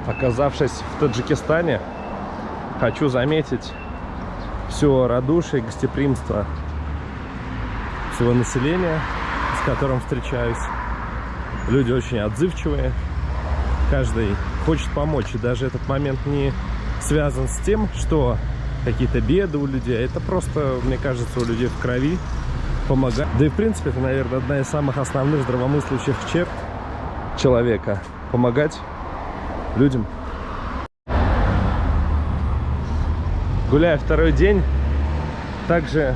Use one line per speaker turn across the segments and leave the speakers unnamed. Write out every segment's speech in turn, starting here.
Оказавшись в Таджикистане, хочу заметить все радушие и гостеприимство всего населения, с которым встречаюсь. Люди очень отзывчивые, каждый хочет помочь, и даже этот момент не связан с тем, что какие-то беды у людей, это просто, мне кажется, у людей в крови помогать. Да и в принципе это, наверное, одна из самых основных здравомыслящих черт человека — помогать людям. Гуляя второй день, также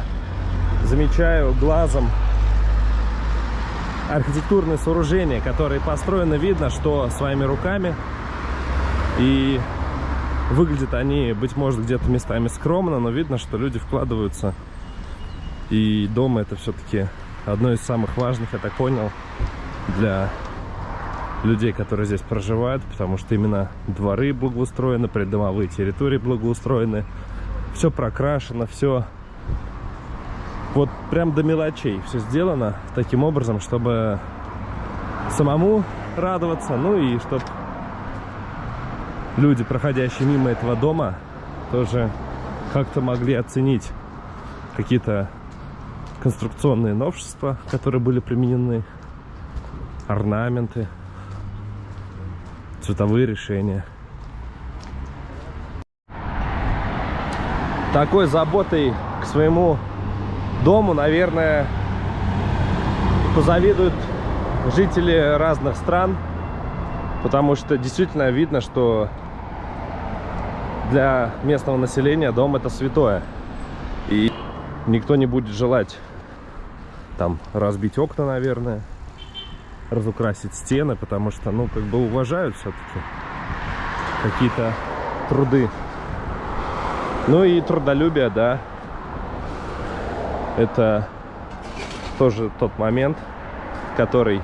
замечаю глазом архитектурные сооружения, которые построены, видно, что своими руками, и выглядят они, быть может, где-то местами скромно, но видно, что люди вкладываются, и дом — это все-таки одно из самых важных, я так понял, для людей, которые здесь проживают, потому что именно дворы благоустроены, придомовые территории благоустроены, все прокрашено, все вот прям до мелочей все сделано таким образом, чтобы самому радоваться, ну и чтобы люди, проходящие мимо этого дома, тоже как-то могли оценить какие-то конструкционные новшества, которые были применены, орнаменты, цветовые решения. Такой заботой к своему дому, наверное, позавидуют жители разных стран, потому что действительно видно, что для местного населения дом — это святое, и никто не будет желать там разбить окна, наверное, разукрасить стены, потому что, ну, как бы уважают все-таки какие-то труды. Ну и трудолюбие, да, это тоже тот момент, который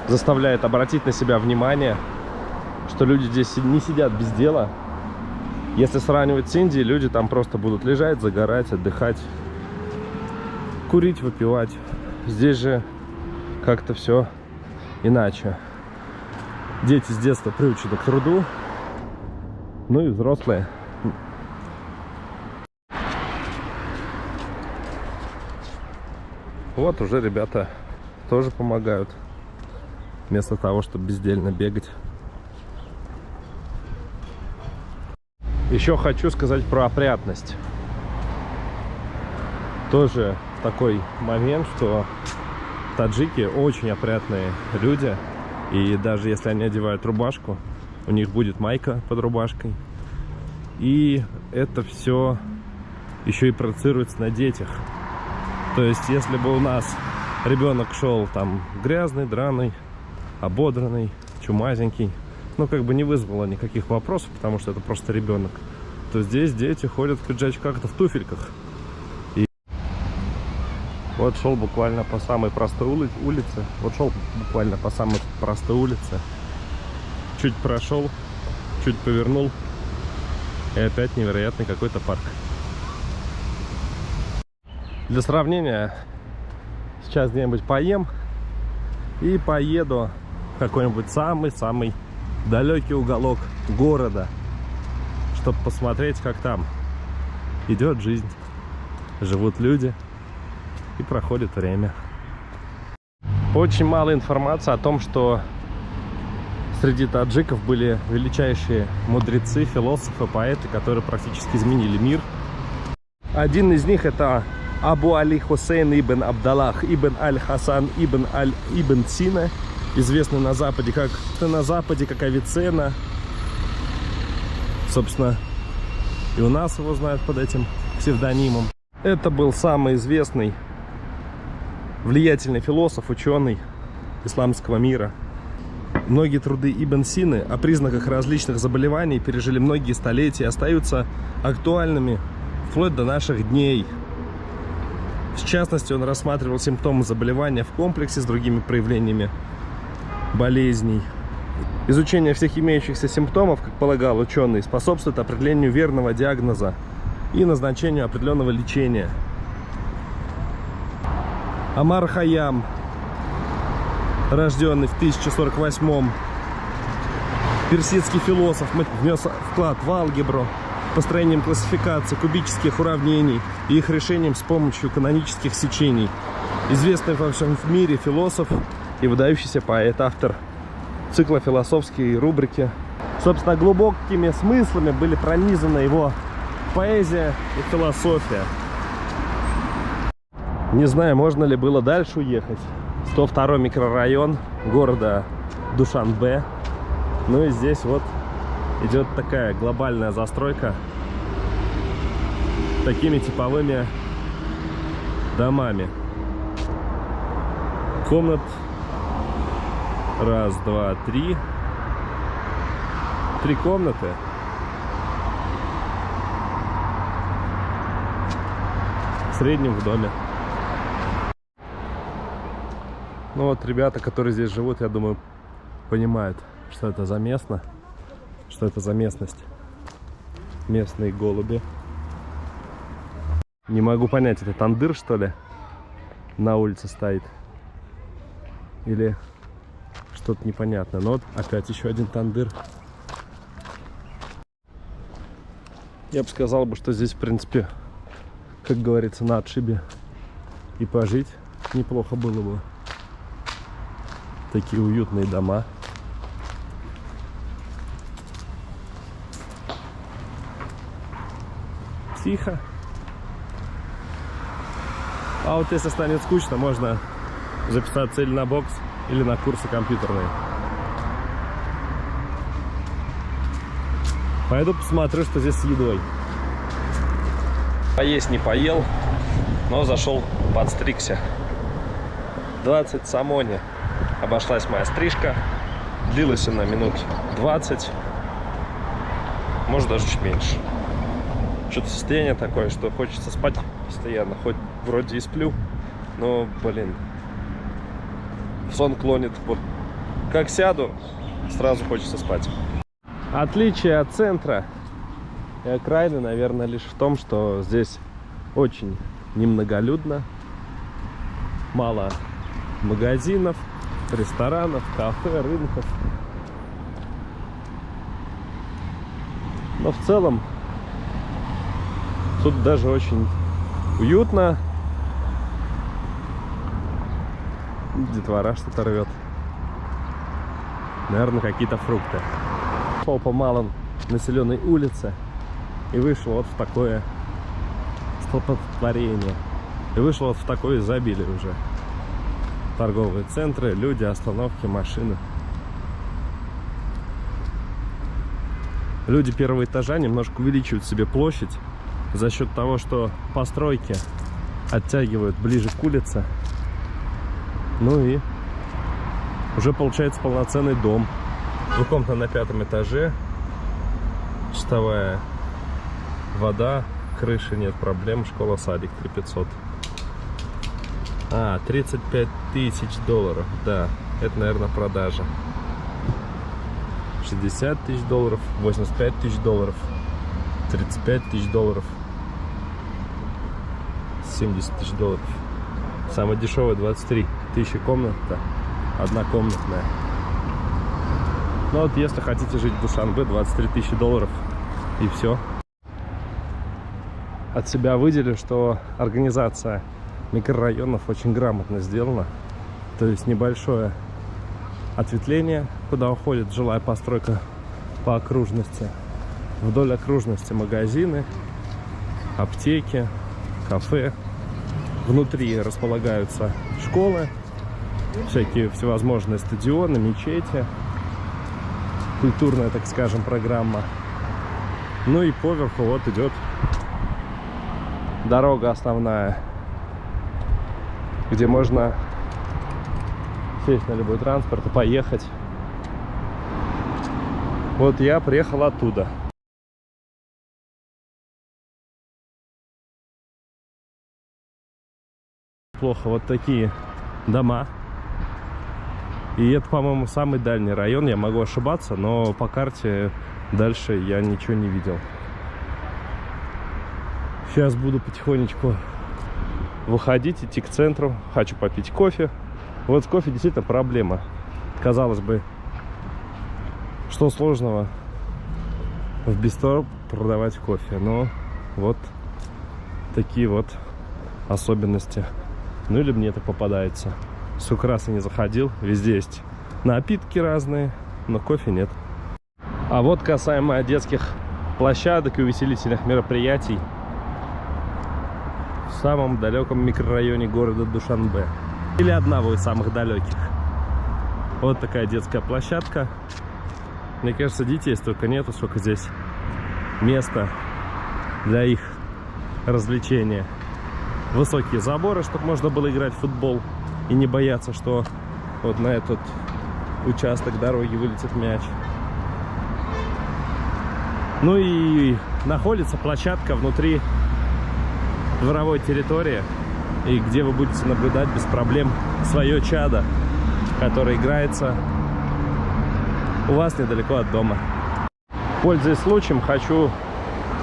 заставляет обратить на себя внимание, что люди здесь не сидят без дела. Если сравнивать с Индией, люди там просто будут лежать, загорать, отдыхать, курить, выпивать. Здесь же как-то все иначе. Дети с детства приучены к труду, ну и взрослые. Вот уже ребята тоже помогают, вместо того, чтобы бездельно бегать. Еще хочу сказать про опрятность. Тоже такой момент, что таджики очень опрятные люди, и даже если они одевают рубашку, у них будет майка под рубашкой, и это все еще и проецируется на детях. То есть если бы у нас ребенок шел там грязный, драный, ободранный, чумазенький, ну как бы не вызвало никаких вопросов, потому что это просто ребенок, то здесь дети ходят в пиджачках-то, в туфельках. Вот шел буквально по самой простой улице. Чуть прошел, чуть повернул, и опять невероятный какой-то парк. Для сравнения, сейчас где-нибудь поем и поеду в какой-нибудь самый-самый далекий уголок города, чтобы посмотреть, как там идет жизнь, живут люди и проходит время. Очень мало информации о том, что среди таджиков были величайшие мудрецы, философы, поэты, которые практически изменили мир. Один из них — это Абу Али Хусейн ибн Абдаллах ибн Аль-Хасан ибн Сина, известный на Западе как Авиценна. Собственно, и у нас его знают под этим псевдонимом. Это был самый известный, влиятельный философ, ученый исламского мира. Многие труды Ибн Сины о признаках различных заболеваний пережили многие столетия и остаются актуальными вплоть до наших дней. В частности, он рассматривал симптомы заболевания в комплексе с другими проявлениями болезней. Изучение всех имеющихся симптомов, как полагал ученый, способствует определению верного диагноза и назначению определенного лечения. Омар Хайям, рожденный в 1048-м, персидский философ, внес вклад в алгебру, построением классификации кубических уравнений и их решением с помощью канонических сечений. Известный во всем мире философ и выдающийся поэт, автор цикла философские рубрики. Собственно, глубокими смыслами были пронизаны его поэзия и философия. Не знаю, можно ли было дальше уехать. 102-й микрорайон города Душанбе. Ну и здесь вот идет такая глобальная застройка такими типовыми домами. Комнат раз, два, три. 3 комнаты. В среднем в доме. Ну вот ребята, которые здесь живут, я думаю, понимают, что это за место, что это за местность. Местные голуби. Не могу понять, это тандыр, что ли, на улице стоит? Или что-то непонятное. Но вот опять еще один тандыр. Я бы сказал, что здесь, в принципе, как говорится, на отшибе и пожить неплохо было бы. Такие уютные дома. Тихо. А вот если станет скучно, можно записаться или на бокс, или на курсы компьютерные. Пойду посмотрю, что здесь с едой. Поесть не поел, но зашел подстригся. 20 самони. Обошлась моя стрижка. Длилась она минут 20. Может даже чуть меньше. Что-то состояние такое, что хочется спать постоянно. Хоть вроде и сплю, но, блин, в сон клонит. Вот как сяду, сразу хочется спать. Отличие от центра и окраины, наверное, лишь в том, что здесь очень немноголюдно. Мало магазинов, ресторанов, кафе, рынков. Но в целом тут даже очень уютно. Детвора что-то рвет. Наверное, какие-то фрукты. Шел по малой населенной улице и вышел вот в такое столпотворение. И вышел вот в такое изобилие уже. Торговые центры, люди, остановки, машины. Люди первого этажа немножко увеличивают себе площадь за счет того, что постройки оттягивают ближе к улице. Ну и уже получается полноценный дом. Двухкомнатная на 5-м этаже. Чистовая вода, крыши нет проблем. Школа-садик 3500. 35 тысяч долларов. Да, это, наверное, продажа. 60 тысяч долларов, 85 тысяч долларов, 35 тысяч долларов, 70 тысяч долларов. Самая дешевая 23 тысячи комната, однокомнатная. Ну вот если хотите жить в Душанбе, 23 тысячи долларов и все. От себя выделю, что организация микрорайонов очень грамотно сделана. То есть небольшое ответвление, куда уходит жилая постройка по окружности. Вдоль окружности магазины, аптеки, кафе. Внутри располагаются школы, всякие всевозможные стадионы, мечети. Культурная, так скажем, программа. Ну и поверху вот идет дорога основная, где можно сесть на любой транспорт и поехать. Вот я приехал оттуда. Плохо, вот такие дома. И это, по-моему, самый дальний район. Я могу ошибаться, но по карте дальше я ничего не видел. Сейчас буду потихонечку выходить, идти к центру. Хочу попить кофе. Вот с кофе действительно проблема. Казалось бы, что сложного в бистро продавать кофе. Но вот такие вот особенности. Ну или мне это попадается. Сколько раз я не заходил, везде есть напитки разные, но кофе нет. А вот касаемо детских площадок и увеселительных мероприятий в самом далеком микрорайоне города Душанбе. Или одного из самых далеких. Вот такая детская площадка. Мне кажется, детей столько нету, сколько здесь места для их развлечения. Высокие заборы, чтобы можно было играть в футбол и не бояться, что вот на этот участок дороги вылетит мяч. Ну и находится площадка внутри дворовой территории, и где вы будете наблюдать без проблем свое чадо, которое играется у вас недалеко от дома. Пользуясь случаем, хочу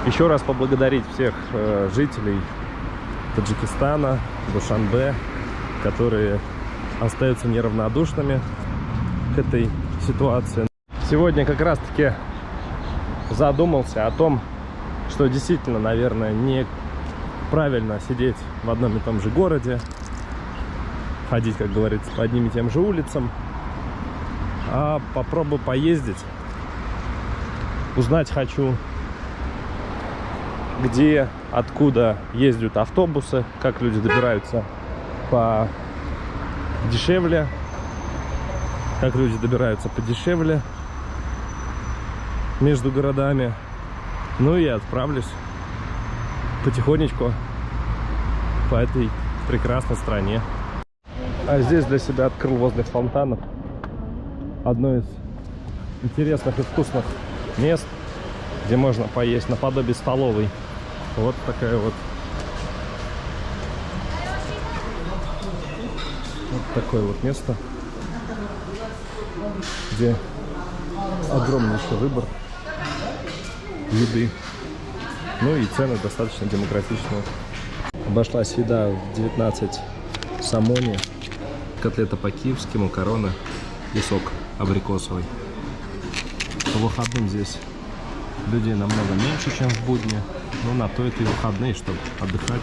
еще раз поблагодарить всех жителей Таджикистана, Душанбе, которые остаются неравнодушными к этой ситуации. Сегодня как раз-таки задумался о том, что действительно, наверное, неправильно сидеть в одном и том же городе, ходить, как говорится, по одним и тем же улицам, а попробую поездить. Узнать хочу, где, откуда ездят автобусы, как люди добираются подешевле, как люди добираются подешевле между городами. Ну и отправлюсь потихонечку по этой прекрасной стране. А здесь для себя открыл возле фонтанов одно из интересных и вкусных мест, где можно поесть наподобие столовой. Вот такая вот. Вот такое вот место, где огромнейший выбор еды. Ну и цены достаточно демократичные. Обошлась еда в 19 самони, котлета по-киевски, макароны и сок абрикосовый. По выходным здесь людей намного меньше, чем в будни. Но на то это и выходные, чтобы отдыхать.